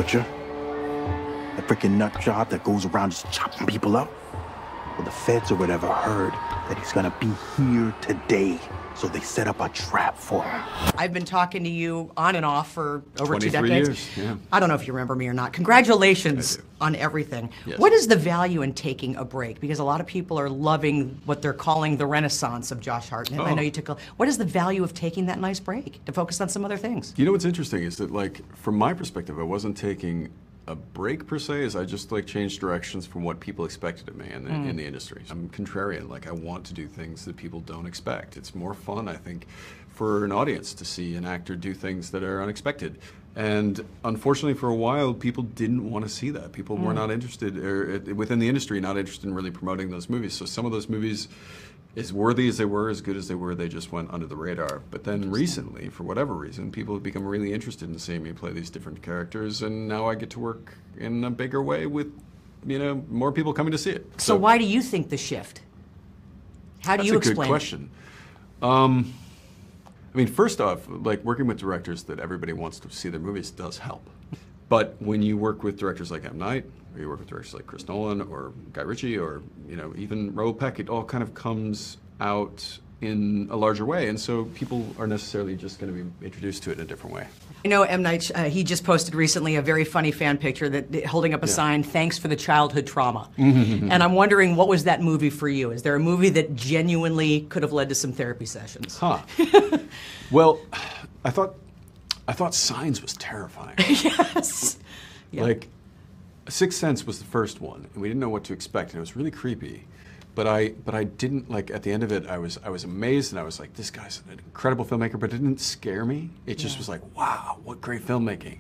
Butcher? That freaking nut job that goes around just chopping people up? Well, the feds or whatever heard that he's gonna be here today. So they set up a trap for him. I've been talking to you on and off for over 2 23 decades. years, yeah. I don't know if you remember me or not. Congratulations on everything. Yes. What is the value in taking a break? Because a lot of people are loving what they're calling the renaissance of Josh Hartnett. I know you took a... What is the value of taking that nice break to focus on some other things? You know what's interesting is that, like, from my perspective, I wasn't taking a break per se, as I just like changed directions from what people expected of me in the industry. I'm contrarian, like I want to do things that people don't expect. It's more fun, I think, for an audience to see an actor do things that are unexpected. And unfortunately for a while, people didn't want to see that. People were not interested, or within the industry, not interested in really promoting those movies. So some of those movies, as worthy as they were, as good as they were, they just went under the radar. But then recently, for whatever reason, people have become really interested in seeing me play these different characters, and now I get to work in a bigger way with, you know, more people coming to see it. So why do you think the shift? How do you explain it? That's a good question. I mean, first off, like working with directors that everybody wants to see their movies does help. But when you work with directors like M. Night, or you work with directors like Chris Nolan, or Guy Ritchie, or even Raoul Peck, it all kind of comes out in a larger way, and so people are necessarily just going to be introduced to it in a different way. You know, M. Night, he just posted recently a very funny fan picture that holding up a sign, "Thanks for the childhood trauma." And I'm wondering, what was that movie for you? Is there a movie that genuinely could have led to some therapy sessions? Huh. Well, I thought Signs was terrifying. Yes. Yep. Like, Sixth Sense was the first one, and we didn't know what to expect, and it was really creepy. But I didn't, like, at the end of it, I was amazed, and I was like, this guy's an incredible filmmaker, but it didn't scare me. It just was like, wow, what great filmmaking.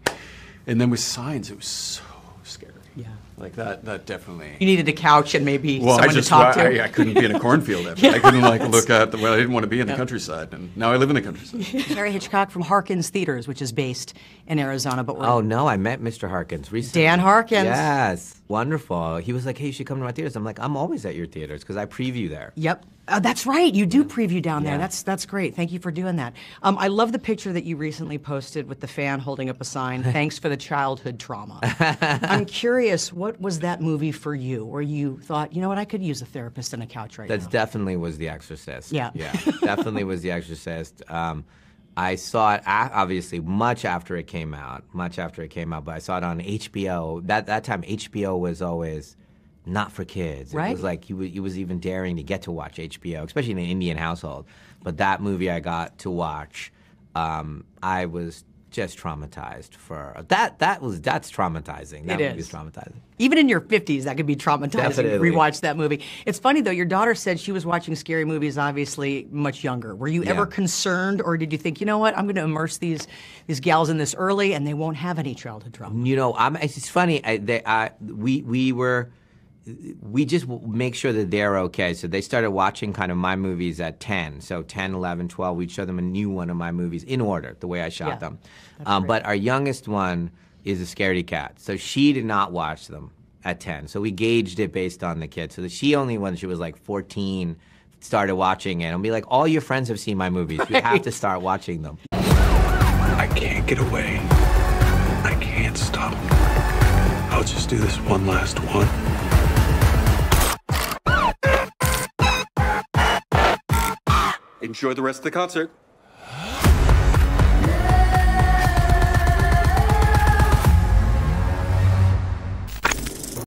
And then with Signs, it was so scary. Yeah. Like, that definitely... You needed a couch and maybe someone to talk to. I couldn't be in a cornfield after. I couldn't, like, look at I didn't want to be in the countryside, and now I live in the countryside. Harry Hitchcock from Harkins Theaters, which is based in Arizona, but we're... Oh, no, I met Mr. Harkins recently. Dan Harkins. Yes, wonderful. He was like, hey, you should come to my theaters. I'm like, I'm always at your theaters, because I preview there. Yep. That's right. You do preview down there. Yeah. That's great. Thank you for doing that. I love the picture that you recently posted with the fan holding up a sign, "Thanks for the childhood trauma." I'm curious, what was that movie for you, where you thought, you know what, I could use a therapist and a couch right now? That definitely was The Exorcist. Yeah. Yeah, definitely was The Exorcist. I saw it, obviously, much after it came out, but I saw it on HBO. That time, HBO was always not for kids. Right. It was like he was even daring to get to watch HBO, especially in an Indian household. But that movie I got to watch, I was just traumatized for that. That's traumatizing. That movie is traumatizing. Even in your 50s, that could be traumatizing. Definitely. Rewatch that movie. It's funny though. Your daughter said she was watching scary movies, obviously much younger. Were you ever concerned, or did you think, you know what, I'm going to immerse these gals in this early, and they won't have any childhood trauma? You know, it's funny. We just make sure that they're okay. So they started watching kind of my movies at 10. So 10, 11, 12, we'd show them a new one of my movies in order, the way I shot them. But our youngest one is a scaredy cat. So she did not watch them at 10. So we gauged it based on the kid. So she only, when she was like 14, started watching it. And be like, all your friends have seen my movies. You have to start watching them. I can't get away. I can't stop. I'll just do this one last one. Enjoy the rest of the concert.